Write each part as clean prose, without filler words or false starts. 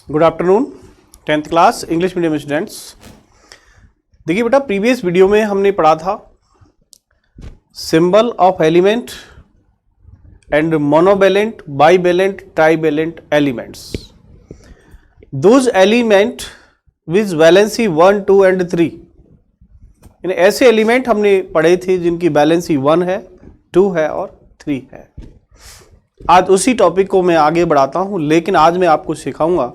Good afternoon 10th class English medium students. देखिए बेटा, previous video में हमने पढ़ा था symbol of element and monovalent, bivalent, trivalent elements. Those element which valency 1, 2 and 3। यानी ऐसे एलिमेंट हमने पढ़े थे जिनकी वैलेंसी 1 है, 2 है और 3 है। आज उसी टॉपिक को मैं आगे बढ़ाता हूं, लेकिन आज मैं आपको सिखाऊंगा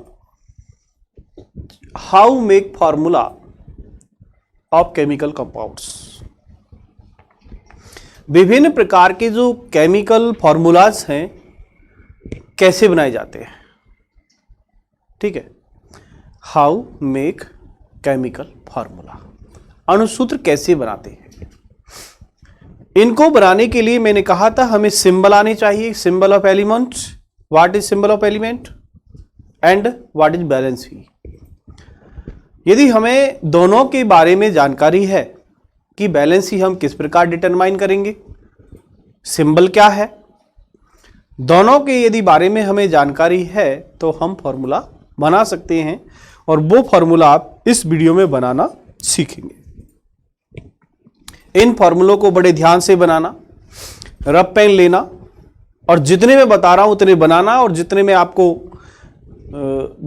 how make formula of chemical compounds. विभिन्न प्रकार के जो केमिकल फॉर्मूलाज हैं कैसे बनाए जाते हैं, ठीक है। हाउ मेक केमिकल फॉर्मूला, अणुसूत्र कैसे बनाते हैं। इनको बनाने के लिए मैंने कहा था हमें सिंबल आने चाहिए, symbol of element. What is symbol of element and what is valency. यदि हमें दोनों के बारे में जानकारी है कि वैलेंसी हम किस प्रकार डिटरमाइन करेंगे, सिंबल क्या है, दोनों के यदि बारे में हमें जानकारी है तो हम फॉर्मूला बना सकते हैं, और वो फॉर्मूला आप इस वीडियो में बनाना सीखेंगे। इन फॉर्मूलों को बड़े ध्यान से बनाना, रब पेन लेना, और जितने मैं बता रहा हूं उतने बनाना, और जितने मैं आपको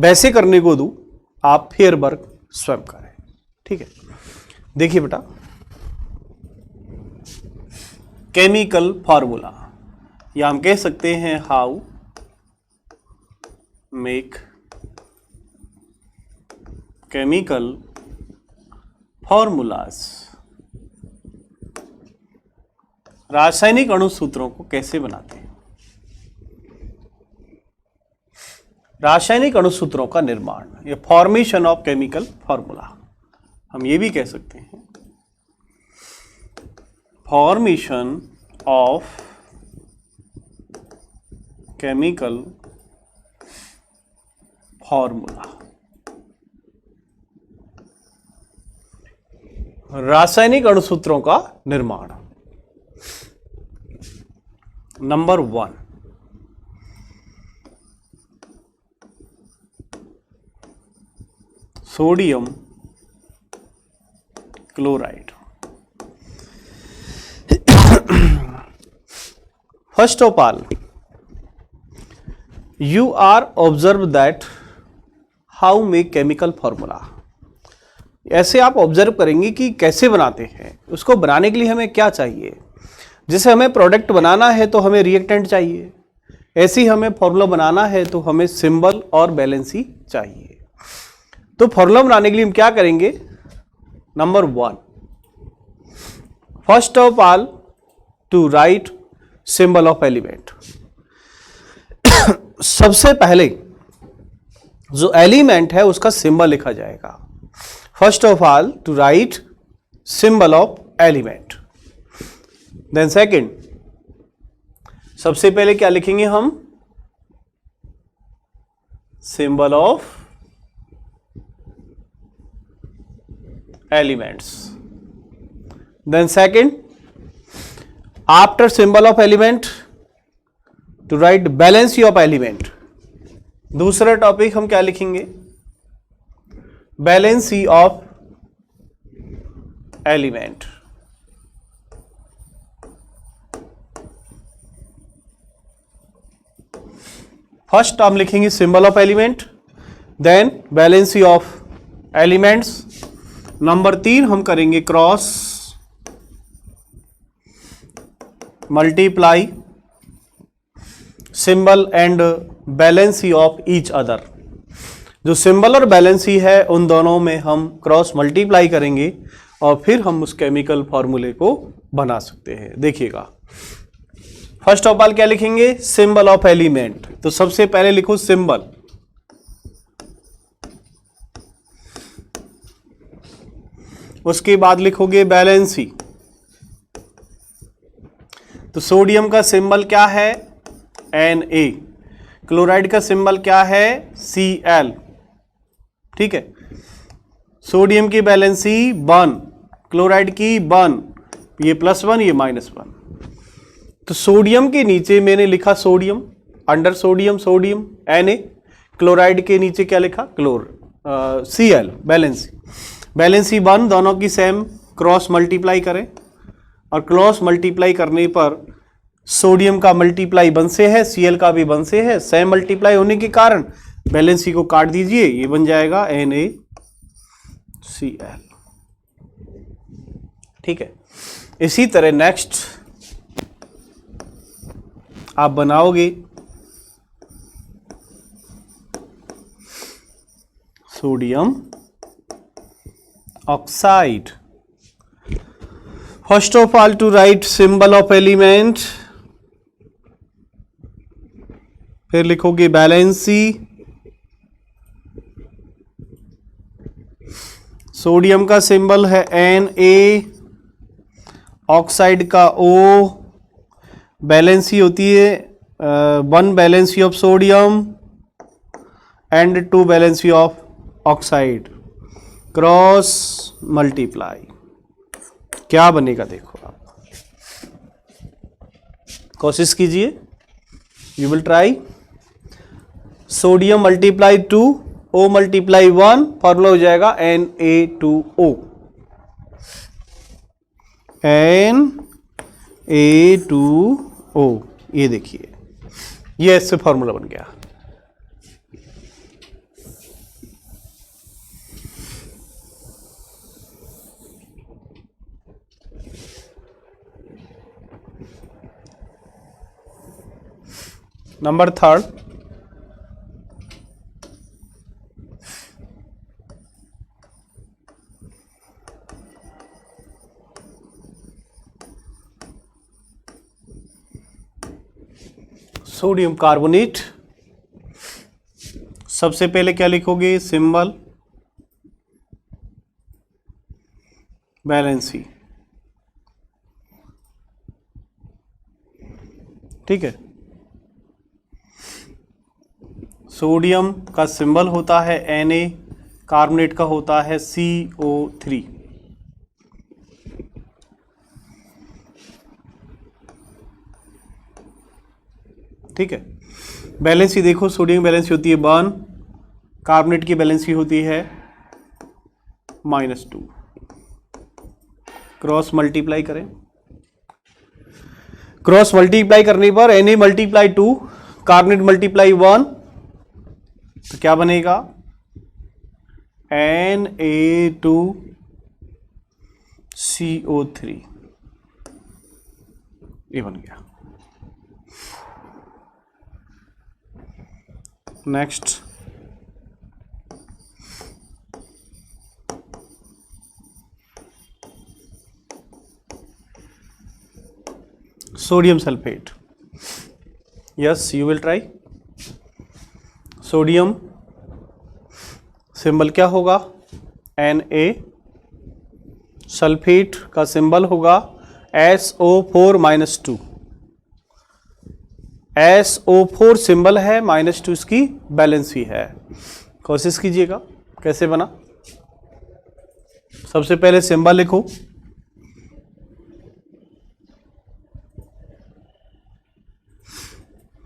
वैसे करने को दूं आप फेयर वर्क स्वयं करें, ठीक है। देखिए बेटा, केमिकल फॉर्मूला, या हम कह सकते हैं हाउ मेक केमिकल फॉर्मूलाज। रासायनिक अणुसूत्रों को कैसे बनाते हैं। रासायनिक अणुसूत्रों का निर्माण, ये फॉर्मेशन ऑफ केमिकल फॉर्मूला, हम ये भी कह सकते हैं फॉर्मेशन ऑफ केमिकल फॉर्मूला। रासायनिक अणुसूत्रों का निर्माण। Number 1, sodium chloride. First of all, you are observe that how make chemical formula. ऐसे आप ऑब्जर्व करेंगे कि कैसे बनाते हैं। उसको बनाने के लिए हमें क्या चाहिए। जैसे हमें प्रोडक्ट बनाना है तो हमें रिएक्टेंट चाहिए, ऐसे ही हमें फॉर्मूला बनाना है तो हमें सिंबल और बैलेंसी चाहिए। तो फॉर्मूला बनाने के लिए हम क्या करेंगे। Number 1, first of all to write symbol of element. सबसे पहले जो एलिमेंट है उसका सिंबल लिखा जाएगा। First of all to write symbol of element. Then second, सबसे पहले क्या लिखेंगे हम, symbol of elements. Then second, after symbol of element to write valency of element. दूसरा टॉपिक हम क्या लिखेंगे, बैलेंसी ऑफ एलिमेंट। फर्स्ट हम लिखेंगे symbol of element, then valency of elements. Number 3 हम करेंगे cross multiply symbol and valency of each other. जो symbol और बैलेंसी है उन दोनों में हम क्रॉस मल्टीप्लाई करेंगे और फिर हम उस केमिकल फॉर्मूले को बना सकते हैं। देखिएगा, फर्स्ट ऑफ ऑल क्या लिखेंगे, सिंबल ऑफ एलिमेंट। तो सबसे पहले लिखो सिंबल, उसके बाद लिखोगे बैलेंसी। तो सोडियम का सिंबल क्या है, Na। क्लोराइड का सिंबल क्या है, Cl, ठीक है। सोडियम की बैलेंसी 1, क्लोराइड की 1, ये +1 ये -1। तो सोडियम के नीचे मैंने लिखा sodium, under sodium sodium Na, chloride के नीचे क्या लिखा, Cl, बैलेंसी 1, दोनों की सेम क्रॉस मल्टीप्लाई करें और क्रॉस मल्टीप्लाई करने पर सोडियम का मल्टीप्लाई 1 से है, Cl का भी 1 से है, सेम मल्टीप्लाई होने के कारण बैलेंसी को काट दीजिए, ये बन जाएगा NaCl। ठीक है, इसी तरह नेक्स्ट आप बनाओगे sodium oxide. First of all to write symbol of element, फिर लिखोगे बैलेंसी, सोडियम का सिंबल है Na, ऑक्साइड का O, बैलेंसी होती है 1 valency of sodium and 2 valency of oxide, cross multiply, क्या बनेगा देखो आप, कोशिश कीजिए, you will try. Sodium multiply 2, O multiply 1, formula हो जाएगा Na2O, Na2O, ये देखिए, ये इससे फॉर्मूला बन गया। Number 3, sodium carbonate. सबसे पहले क्या लिखोगे, सिंबल बैलेंसी, ठीक है। सोडियम का सिंबल होता है Na, कार्बोनेट का होता है CO3। ठीक है, बैलेंसी देखो, सोडियम बैलेंसी होती है 1, कार्बोनेट की बैलेंसी होती है -2, क्रॉस मल्टीप्लाई करें, क्रॉस मल्टीप्लाई करने पर Na मल्टीप्लाई 2, कार्बोनेट मल्टीप्लाई 1, तो क्या बनेगा, Na2CO3, ये बन गया। Next, sodium sulphate, yes you will try. Sodium symbol क्या होगा, Na, सल्फेट का सिंबल होगा SO4-2, SO4 सिंबल है, -2 इसकी बैलेंसी है। कोशिश कीजिएगा कैसे बना। सबसे पहले सिंबल लिखो,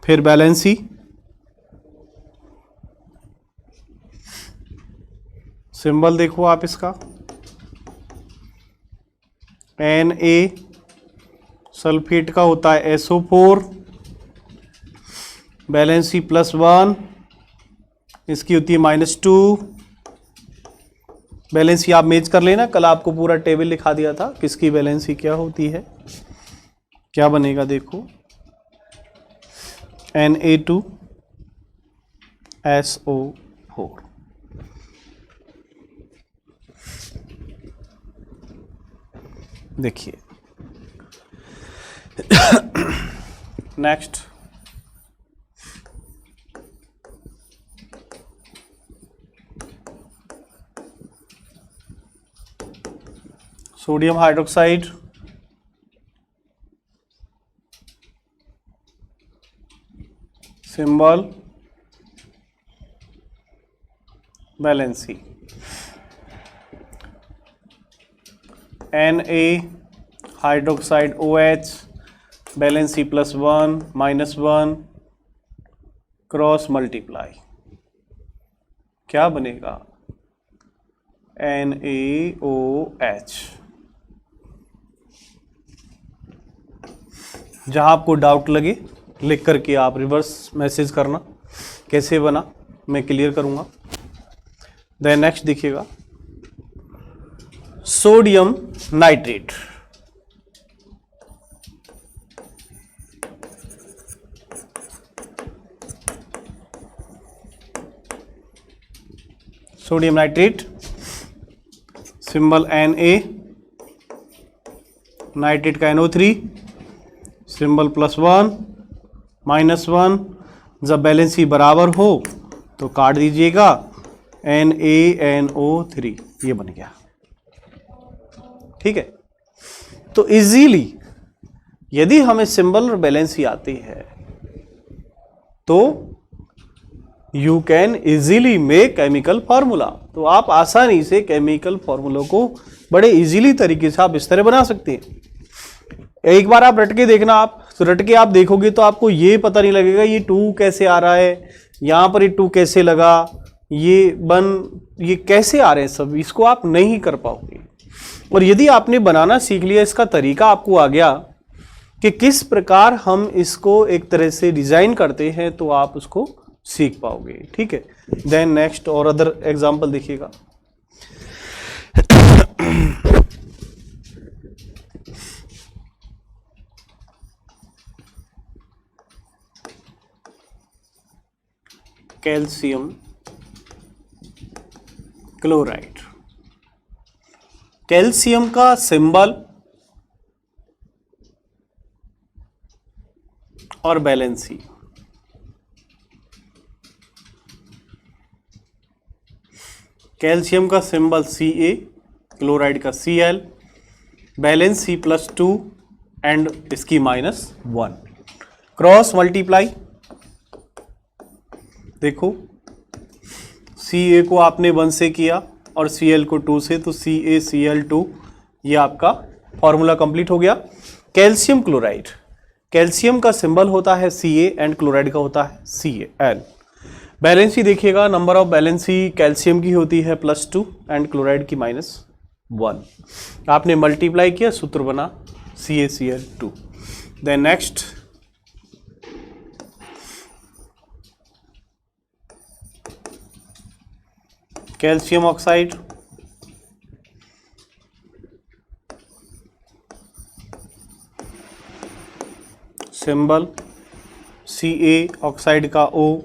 फिर बैलेंसी, सिंबल देखो आप इसका, Na, सल्फेट का होता है SO4, बैलेंसी +1, इसकी होती है -2, बैलेंसी आप मैच कर लेना, कल आपको पूरा टेबल लिखा दिया था किसकी बैलेंसी क्या होती है। क्या बनेगा देखो, Na2SO4। देखिए next, sodium hydroxide, symbol valency, Na hydroxide OH, valency +1 -1, cross multiply, क्या बनेगा? NaOH। जहां आपको डाउट लगे लिख करके आप रिवर्स मैसेज करना, कैसे बना मैं क्लियर करूंगा। देन नेक्स्ट देखिएगा, sodium nitrate. Sodium nitrate, symbol Na, nitrate का NO3, सिंबल +1 -1। जब बैलेंस ही बराबर हो तो काट दीजिएगा, NaNO3 ये बन गया। ठीक है, तो इजीली यदि हमें सिंबल और बैलेंस ही आती है तो you can easily make chemical formula. तो आप आसानी से केमिकल फार्मूला को बड़े इजीली तरीके से आप इस तरह बना सकते हैं। एक बार आप रट के देखना, आप तो रट के आप देखोगे तो आपको ये पता नहीं लगेगा ये 2 कैसे आ रहा है, यहाँ पर ये 2 कैसे लगा, ये कैसे आ रहे हैं सब, इसको आप नहीं कर पाओगे। और यदि आपने बनाना सीख लिया, इसका तरीका आपको आ गया कि किस प्रकार हम इसको एक तरह से डिजाइन करते हैं, तो आप उसको सीख पाओगे। ठीक है, देन नेक्स्ट और अदर एग्जांपल देखिएगा। Calcium chloride. कैल्शियम का सिंबल और बैलेंसी। कैल्शियम का सिंबल Ca, क्लोराइड का Cl, बैलेंस C+2 एंड इसकी -1। क्रॉस मल्टीप्लाई, देखो Ca को आपने 1 से किया और Cl को 2 से, तो CaCl2, ये आपका फॉर्मूला कंप्लीट हो गया। कैल्शियम क्लोराइड, कैल्शियम का सिंबल होता है Ca एंड क्लोराइड का होता है Cl। बैलेंसी देखिएगा, नंबर ऑफ बैलेंसी कैल्शियम की होती है +2 एंड क्लोराइड की -1। आपने मल्टीप्लाई किया, सूत्र बना CaCl2। Then next, calcium oxide, symbol Ca, oxide का O।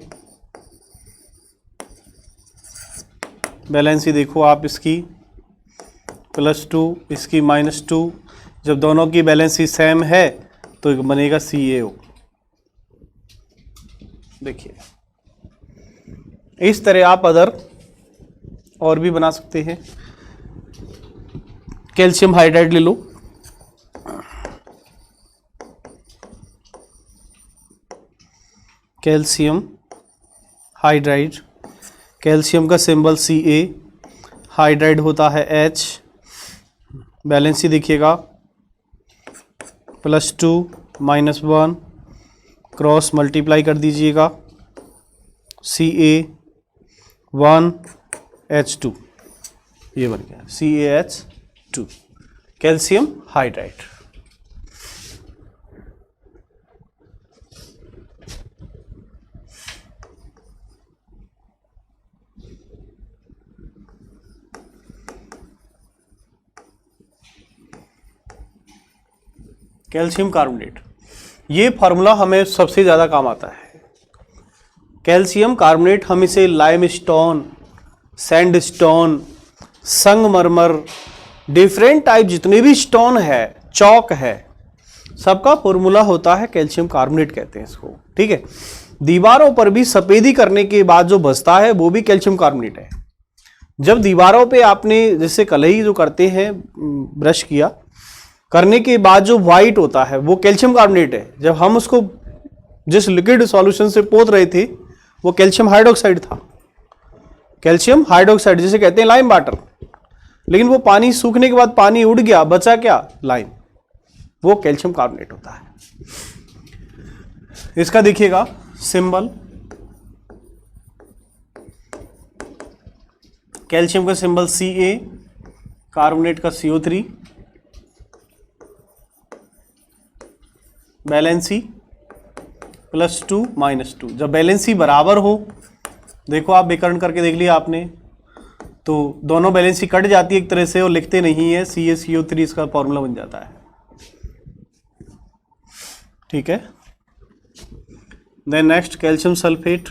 बैलेंसी देखो आप, इसकी +2, इसकी -2। जब दोनों की बैलेंसी सेम है तो बनेगा CaO। देखिए इस तरह आप अदर और भी बना सकते हैं। कैल्शियम हाइड्राइड ले लो, कैल्शियम हाइड्राइड, कैल्शियम का सिंबल Ca, हाइड्राइड होता है H। बैलेंसी देखिएगा, +2 -1, क्रॉस मल्टीप्लाई कर दीजिएगा, Ca1 H2, ये बन गया CaH2, calcium hydride. Calcium carbonate, ये फार्मूला हमें सबसे ज़्यादा काम आता है। कैल्शियम कार्बोनेट हम इसे लाइमस्टोन, सैंडस्टोन, संगमरमर, डिफरेंट टाइप जितने भी स्टोन है, चौक है, सबका फॉर्मूला होता है कैल्शियम कार्बोनेट कहते हैं इसको। ठीक है, दीवारों पर भी सफेदी करने के बाद जो बचता है वो भी कैल्शियम कार्बोनेट है। जब दीवारों पे आपने जैसे कलई जो करते हैं, ब्रश किया, करने के बाद जो व्हाइट होता है वो कैल्शियम कार्बोनेट है। जब हम उसको जिस लिक्विड सॉल्यूशन से पोत रहे थे वो कैल्शियम हाइड्रोक्साइड था, कैल्शियम हाइड्रोक्साइड जिसे कहते हैं लाइम वाटर। लेकिन वो पानी सूखने के बाद पानी उड़ गया, बचा क्या? लाइम, वो कैल्शियम कार्बोनेट होता है। इसका देखिएगा सिंबल कैल्शियम का सिंबल Ca, कार्बोनेट का CO3, बैलेंसी +2 -2। जब बैलेंसी बराबर हो, देखो आप विकर्ण करके देख लिया आपने, तो दोनों बैलेंसी कट जाती है एक तरह से और लिखते नहीं है, CaCO3 इसका फॉर्मूला बन जाता है। ठीक है। Then next calcium sulphate,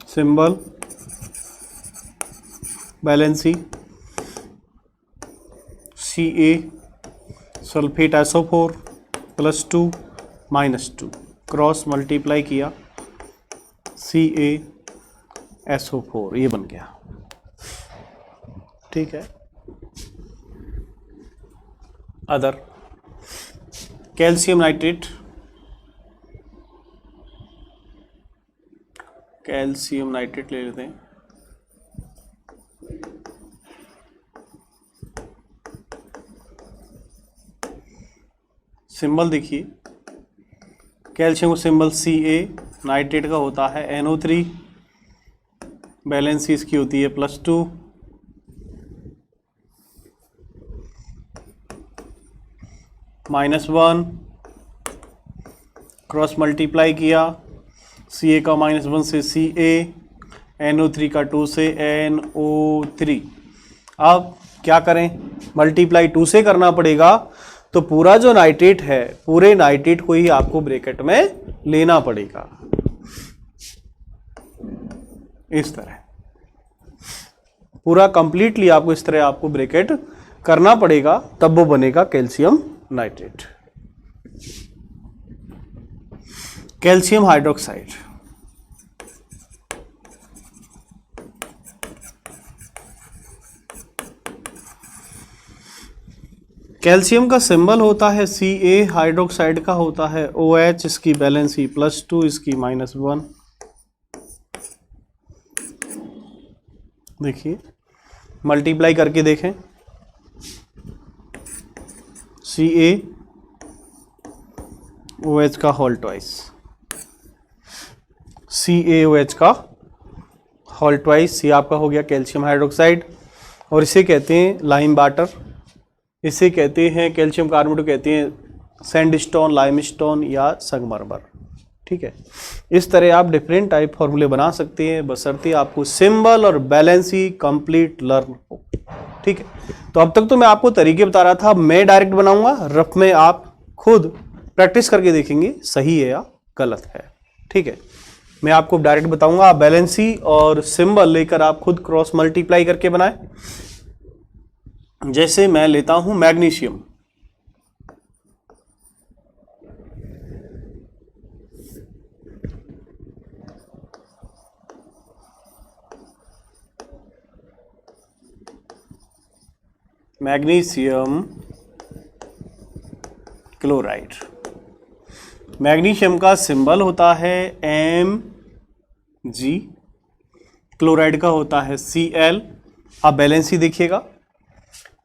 symbol valency Ca, sulphate SO4 +2 -2, cross multiply किया CaSO4, ये बन गया। ठीक है। Other calcium nitrate, calcium nitrate ले लेते हैं। सिंबल देखिए, कैल्शियम का सिंबल Ca, नाइट्रेट का होता है NO3, बैलेंसी इसकी होती है +2, -1, क्रॉस मल्टीप्लाई किया, Ca का -1 से Ca, NO3 का 2 से NO3। अब क्या करें, मल्टीप्लाई 2 से करना पड़ेगा, तो पूरा जो नाइट्रेट है, पूरे नाइट्रेट को ही आपको ब्रैकेट में लेना पड़ेगा, इस तरह पूरा कंप्लीटली आपको इस तरह आपको ब्रैकेट करना पड़ेगा, तब वो बनेगा calcium nitrate. Calcium hydroxide, calcium का सिंबल होता है Ca, हाइड्रोक्साइड का होता है OH, इसकी बैलेंसी +2, इसकी -1। देखिए मल्टीप्लाई करके देखें, Ca OH का होल ट्वाइस, CaOH का होल ट्वाइस, ये आपका हो गया कैल्शियम हाइड्रोक्साइड। और इसे कहते हैं लाइम वाटर, इसे कहते हैं कैल्शियम कार्बोनेट, कहते हैं सैंडस्टोन, लाइमस्टोन या संगमरमर। ठीक है। इस तरह आप डिफरेंट टाइप फॉर्मूले बना सकते हैं, बशर्ते आपको सिंबल और बैलेंसी कंप्लीट लर्न हो। ठीक है। तो अब तक तो मैं आपको तरीके बता रहा था, मैं डायरेक्ट बनाऊंगा, रफ में आप खुद प्रैक्टिस करके देखेंगे सही है या गलत है। ठीक है। मैं आपको डायरेक्ट बताऊंगा, आप बैलेंसी और सिंबल लेकर आप खुद क्रॉस मल्टीप्लाई करके बनाएं। जैसे मैं लेता हूं मैग्नीशियम, मैग्नीशियम क्लोराइड, मैग्नीशियम का सिंबल होता है Mg, क्लोराइड का होता है Cl। आप बैलेंसी देखिएगा,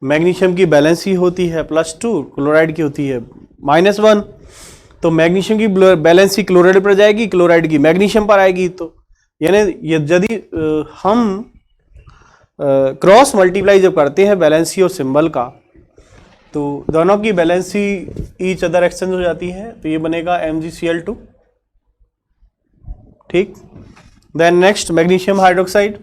मैग्नीशियम की बैलेंसी होती है +2, क्लोराइड की होती है -1। तो मैग्नीशियम की बैलेंसी क्लोराइड पर जाएगी, क्लोराइड की मैग्नीशियम पर आएगी। तो यानी यदि हम क्रॉस मल्टीप्लाई जब करते हैं बैलेंसी और सिंबल का, तो दोनों की बैलेंसी ईच अदर एक्सचेंज हो जाती है, तो ये बनेगा MgCl2। ठीक। Then next magnesium hydroxide,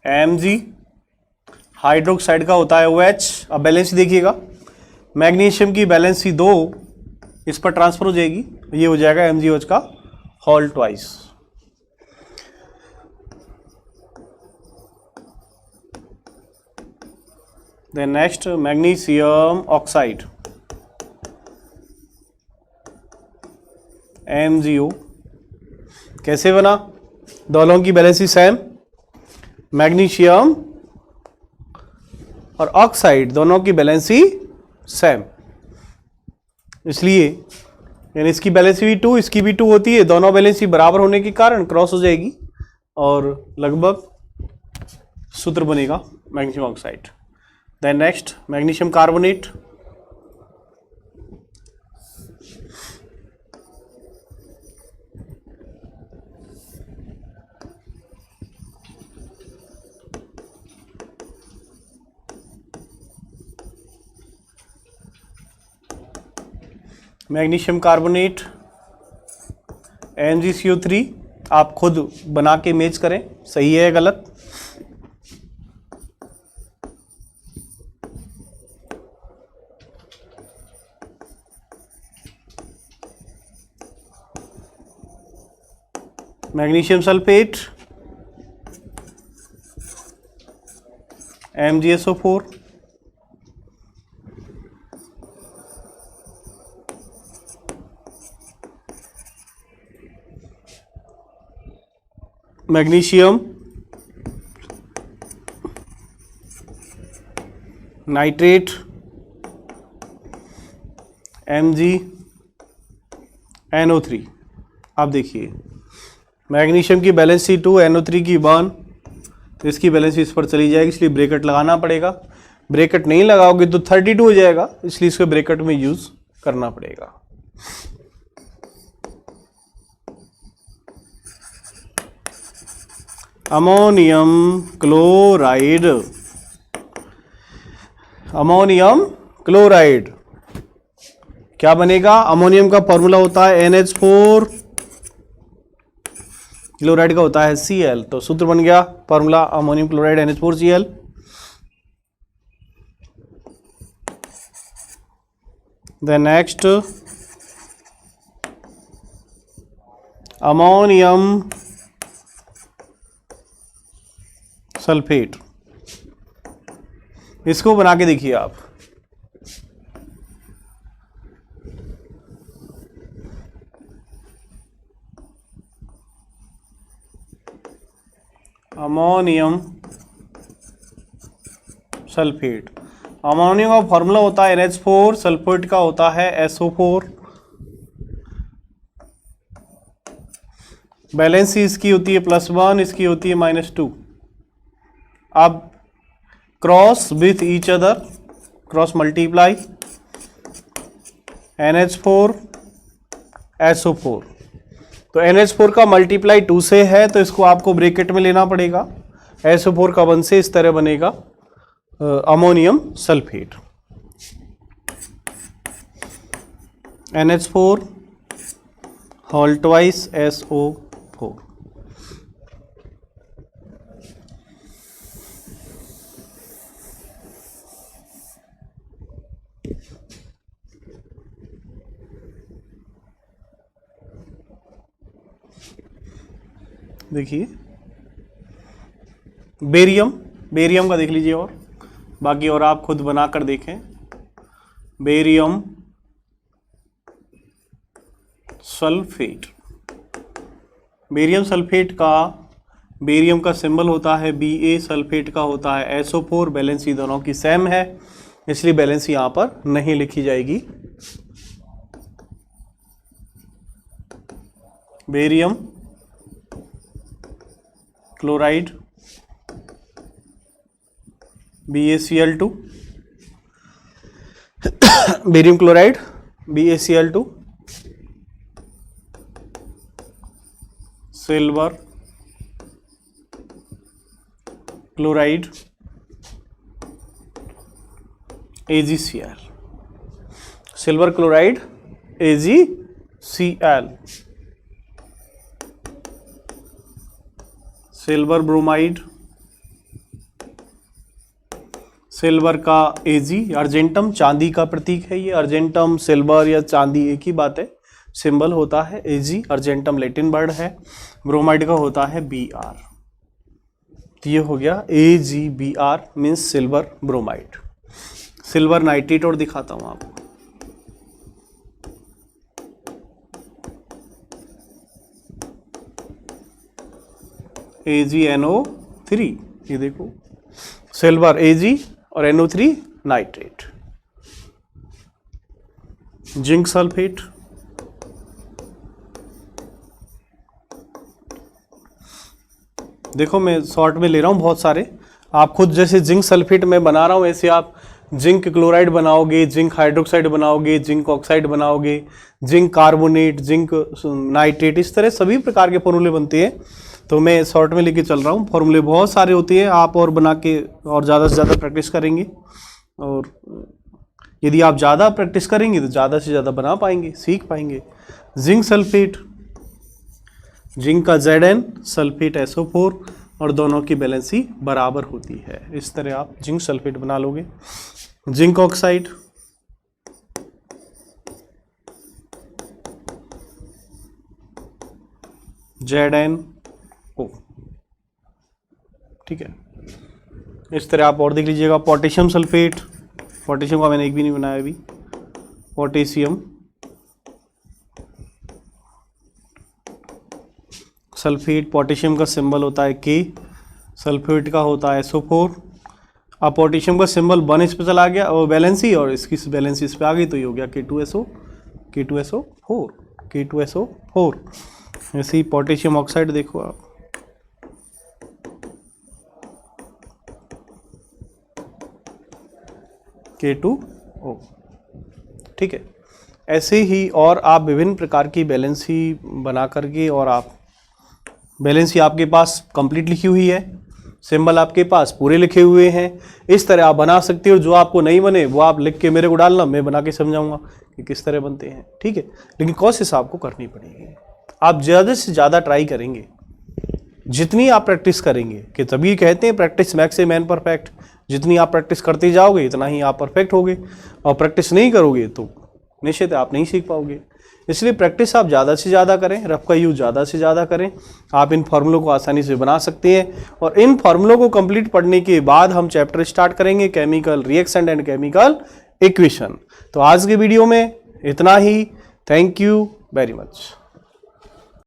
Mg, hydroxide का होता है OH। अब बैलेंसी देखिएगा, मैग्नीशियम की बैलेंसी 2 इस पर ट्रांसफर हो जाएगी, ये हो जाएगा MgOH का whole twice. Then next magnesium oxide, MgO। कैसे बना, दोनों की बैलेंसी सेम, मैग्नीशियम और ऑक्साइड दोनों की बैलेंसी सेम, इसलिए यानी इसकी वैलेंसी भी 2, इसकी भी 2 होती है, दोनों वैलेंसी बराबर होने के कारण क्रॉस हो जाएगी और लगभग सूत्र बनेगा magnesium oxide. Then next magnesium carbonate. Magnesium carbonate MgCO3, आप खुद बना के इमेज करें सही है गलत। Magnesium sulphate MgSO4, magnesium nitrate MgNO3। आप देखिए मैग्नीशियम की बैलेंसी 2, NO3 की 1, तो इसकी बैलेंसी इस पर चली जाएगी, इसलिए ब्रैकेट लगाना पड़ेगा। ब्रैकेट नहीं लगाओगे तो 32 हो जाएगा, इसलिए इसको ब्रैकेट में यूज करना पड़ेगा। अमोनियम क्लोराइड, अमोनियम क्लोराइड क्या बनेगा? अमोनियम का फॉर्मूला होता है NH4, क्लोराइड का होता है Cl, तो सूत्र बन गया formula ammonium chloride NH4Cl। Then next ammonium sulphate, इसको बना के देखिए आप। अमोनियम सल्फेट, अमोनियम का फॉर्मूला होता है NH4, सल्फेट का होता है SO4। बैलेंसी इसकी होती है +1, इसकी होती है -2। अब cross with each other, cross multiply NH4 SO4, तो NH4 का मल्टीप्लाई 2 से है तो इसको आपको ब्रैकेट में लेना पड़ेगा। SO4 का 1 से इस तरह बनेगा ammonium sulphate. NH4 whole twice SO4। देखिए बेरियम, बेरियम का देख लीजिए और बाकी और आप खुद बनाकर देखें। बेरियम सल्फेट, बेरियम सल्फेट का, बेरियम का सिंबल होता है Ba, सल्फेट का होता है SO4। बैलेंसी दोनों की सेम है, इसलिए बैलेंसी यहां पर नहीं लिखी जाएगी। Barium chloride BaCl2, barium chloride BaCl2, silver chloride AgCl, silver chloride AgCl, silver bromide, silver का Ag, अर्जेंटम चांदी का प्रतीक है ये। अर्जेंटम सिल्वर या चांदी एक ही बात है, सिंबल होता है Ag, अर्जेंटम लैटिन वर्ड है। ब्रोमाइड का होता है Br, तो ये हो गया AgBr means silver bromide. Silver nitrate और दिखाता हूं आपको। AgNO3, ये देखो सिल्वर Ag और NO3 नाइट्रेट। जिंक सल्फेट देखो मैं शॉर्ट में ले रहा हूँ बहुत सारे, आप खुद जैसे जिंक सल्फेट में बना रहा हूँ ऐसे आप जिंक क्लोराइड बनाओगे, जिंक हाइड्रोक्साइड बनाओगे, जिंक ऑक्साइड बनाओगे, जिंक कार्बोनेट, जिंक नाइट्रेट, इस तरह सभी प्रकार के फॉर्मूले बनते हैं। तो मैं शॉर्ट में लेके चल रहा हूँ, फॉर्मूले बहुत सारे होते हैं, आप और बना के और ज़्यादा से ज़्यादा प्रैक्टिस करेंगे, और यदि आप ज़्यादा प्रैक्टिस करेंगे तो ज़्यादा से ज़्यादा बना पाएंगे, सीख पाएंगे। जिंक सल्फेट, जिंक का Zn, सल्फेट SO4, और दोनों की बैलेंसी बराबर होती है। इस तरह आप जिंक सल्फेट बना लोगे। जिंक ऑक्साइड, ZnO, ठीक है। इस तरह आप और देख लीजिएगा। पोटेशियम सल्फेट, पोटेशियम का मैंने एक भी नहीं बनाया अभी, पोटेशियम सल्फेट, पोटेशियम का सिंबल होता है K, सल्फेट का होता है SO4। अब पोटेशियम का सिंबल 1 इस पे चला गया और बैलेंसी, और इसकी बैलेंसी इस पे आ गई, तो ये हो गया K2SO4। ऐसे ही पोटेशियम ऑक्साइड देखो आप, K2O, ठीक है। ऐसे ही और आप विभिन्न प्रकार की बैलेंसी बना करके, और आप बैलेंसी आपके पास कंप्लीट लिखी हुई है, सिंबल आपके पास पूरे लिखे हुए हैं, इस तरह आप बना सकते हो। जो आपको नहीं बने वो आप लिख के मेरे को डालना, मैं बना के समझाऊंगा कि किस तरह बनते हैं, ठीक है। लेकिन कोशिश आपको करनी पड़ेगी, आप ज़्यादा से ज़्यादा ट्राई करेंगे, जितनी आप प्रैक्टिस करेंगे, कि तभी कहते हैं practice max a man perfect. जितनी आप प्रैक्टिस करते जाओगे इतना ही आप परफेक्ट होगे, और प्रैक्टिस नहीं करोगे तो निश्चित आप नहीं सीख पाओगे। इसलिए प्रैक्टिस आप ज़्यादा से ज़्यादा करें, रफ का यूज़ ज़्यादा से ज़्यादा करें, आप इन फॉर्मूलों को आसानी से बना सकते हैं। और इन फॉर्मूलों को कंप्लीट पढ़ने के बाद हम चैप्टर स्टार्ट करेंगे chemical reaction and chemical equation. तो आज के वीडियो में इतना ही। Thank you very much.